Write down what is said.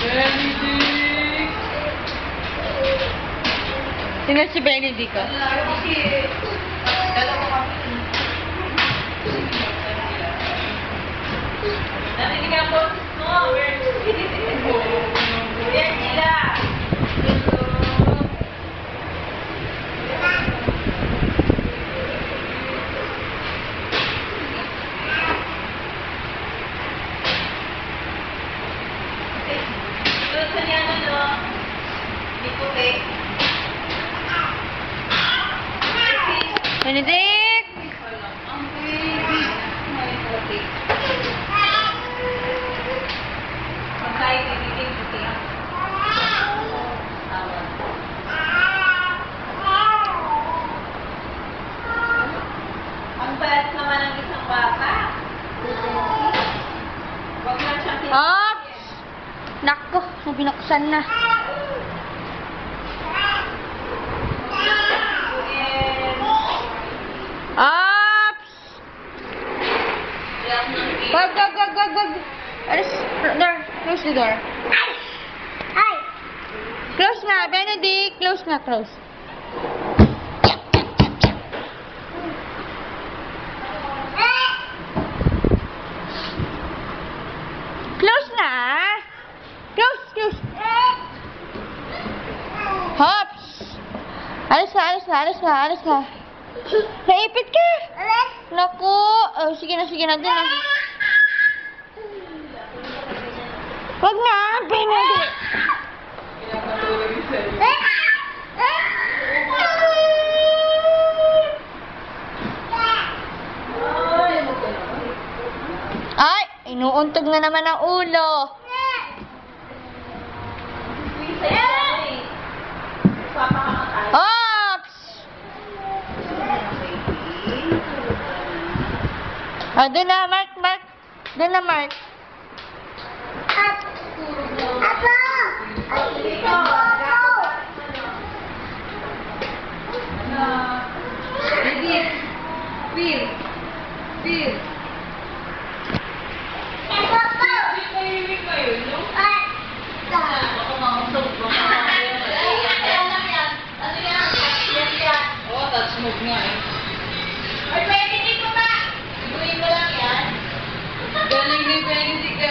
Benedict! Tingnan si Benedict ka. Dalawa kami. Narinig ang boses mo. Yan sila. Benedict! Ang bayat naman ng isang bata. Wag lang siyang Ops! Nako, binuksan na. Ops! Wag. Alis, door. Close the door. Ay! Close na, Benedict. Close na, close. Close na. Close. Hops! Alis ka. Naipit ka. Naku. Oh, sige na, dun na. Wag na, Benedict. Ay, inuuntog na naman ang ulo. Ops! Ah, doon na, Mark. Doon na, Mark. Bill. Touch move nga eh. Ay, pwede dito ba? Gawin mo lang yan. Galing ni Benedict